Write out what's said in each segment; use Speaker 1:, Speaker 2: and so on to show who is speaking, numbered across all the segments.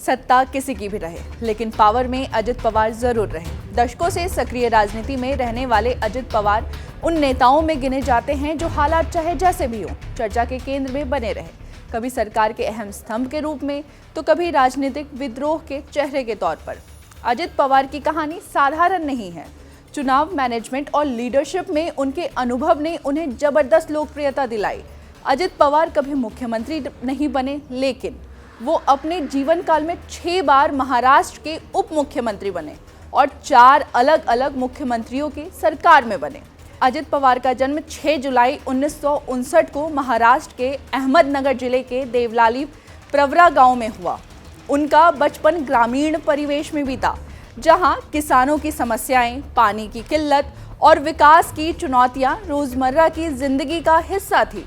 Speaker 1: सत्ता किसी की भी रहे, लेकिन पावर में अजित पवार जरूर रहे। दशकों से सक्रिय राजनीति में रहने वाले अजित पवार उन नेताओं में गिने जाते हैं जो हालात चाहे जैसे भी हों, चर्चा के केंद्र में बने रहे। कभी सरकार के अहम स्तंभ के रूप में, तो कभी राजनीतिक विद्रोह के चेहरे के तौर पर। अजित पवार की कहानी साधारण नहीं है। चुनाव, मैनेजमेंट और लीडरशिप में उनके अनुभव ने उन्हें जबरदस्त लोकप्रियता दिलाई। अजित पवार कभी मुख्यमंत्री नहीं बने, लेकिन वो अपने जीवन काल में 6 बार महाराष्ट्र के उप मुख्यमंत्री बने और 4 अलग अलग मुख्यमंत्रियों की सरकार में बने। अजित पवार का जन्म 6 जुलाई 1959 को महाराष्ट्र के अहमदनगर जिले के देवलाली प्रवरा गांव में हुआ। उनका बचपन ग्रामीण परिवेश में बीता, जहां किसानों की समस्याएं, पानी की किल्लत और विकास की चुनौतियां रोजमर्रा की जिंदगी का हिस्सा थी।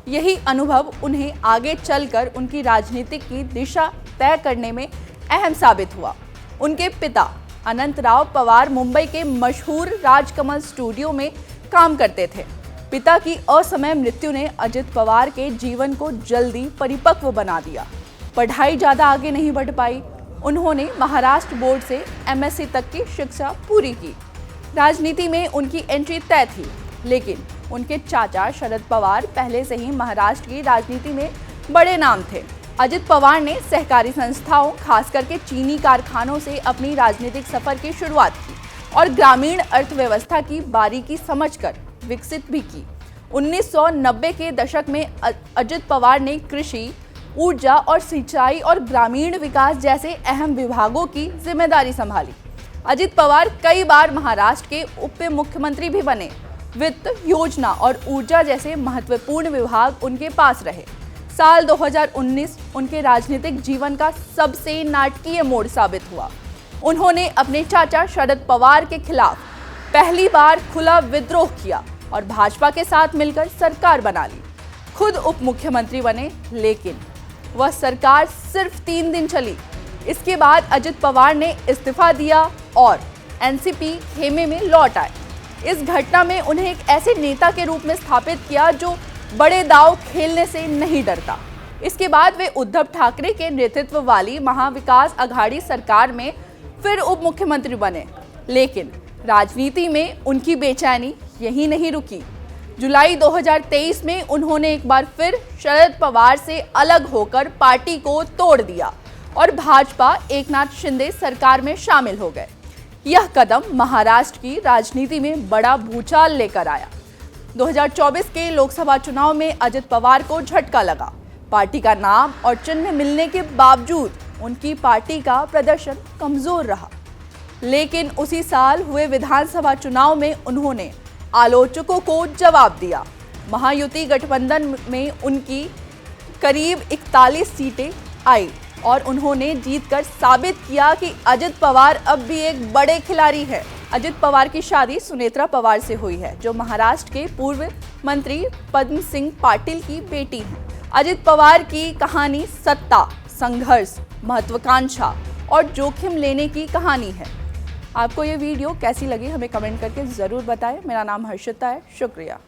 Speaker 1: यही अनुभव उन्हें आगे चलकर उनकी राजनीतिक की दिशा तय करने में अहम साबित हुआ। उनके पिता अनंतराव पवार मुंबई के मशहूर राजकमल स्टूडियो में काम करते थे। पिता की असमय मृत्यु ने अजित पवार के जीवन को जल्दी परिपक्व बना दिया। पढ़ाई ज़्यादा आगे नहीं बढ़ पाई। उन्होंने महाराष्ट्र बोर्ड से MSc तक की शिक्षा पूरी की। राजनीति में उनकी एंट्री तय थी, लेकिन उनके चाचा शरद पवार पहले से ही महाराष्ट्र की राजनीति में बड़े नाम थे। अजित पवार ने सहकारी संस्थाओं, खास करके चीनी कारखानों से अपनी राजनीतिक सफर की शुरुआत की और ग्रामीण अर्थव्यवस्था की बारीकी समझकर विकसित भी की। 1990 के दशक में अजित पवार ने कृषि, ऊर्जा और सिंचाई और ग्रामीण विकास जैसे अहम विभागों की जिम्मेदारी संभाली। अजित पवार कई बार महाराष्ट्र के उप मुख्यमंत्री भी बने। वित्त, योजना और ऊर्जा जैसे महत्वपूर्ण विभाग उनके पास रहे। साल 2019 उनके राजनीतिक जीवन का सबसे नाटकीय मोड़ साबित हुआ। उन्होंने अपने चाचा शरद पवार के खिलाफ पहली बार खुला विद्रोह किया और भाजपा के साथ मिलकर सरकार बना ली। खुद उप मुख्यमंत्री बने, लेकिन वह सरकार सिर्फ 3 दिन चली। इसके बाद अजित पवार ने इस्तीफा दिया और NCP खेमे में लौट आए। इस घटना में उन्हें एक ऐसे नेता के रूप में स्थापित किया जो बड़े दांव खेलने से नहीं डरता। इसके बाद वे उद्धव ठाकरे के नेतृत्व वाली महाविकास आघाड़ी सरकार में फिर उप मुख्यमंत्री बने। लेकिन राजनीति में उनकी बेचैनी यहीं नहीं रुकी। जुलाई 2023 में उन्होंने एक बार फिर शरद पवार से अलग होकर पार्टी को तोड़ दिया और भाजपा एकनाथ शिंदे सरकार में शामिल हो गए। यह कदम महाराष्ट्र की राजनीति में बड़ा भूचाल लेकर आया। 2024 के लोकसभा चुनाव में अजित पवार को झटका लगा। पार्टी का नाम और चिन्ह मिलने के बावजूद उनकी पार्टी का प्रदर्शन कमजोर रहा। लेकिन उसी साल हुए विधानसभा चुनाव में उन्होंने आलोचकों को जवाब दिया। महायुति गठबंधन में उनकी करीब 41 सीटें आई और उन्होंने जीतकर साबित किया कि अजित पवार अब भी एक बड़े खिलाड़ी है। अजित पवार की शादी सुनेत्रा पवार से हुई है, जो महाराष्ट्र के पूर्व मंत्री पद्म सिंह पाटिल की बेटी हैं। अजित पवार की कहानी सत्ता, संघर्ष, महत्वाकांक्षा और जोखिम लेने की कहानी है। आपको ये वीडियो कैसी लगी हमें कमेंट करके ज़रूर बताएं। मेरा नाम हर्षिता है। शुक्रिया।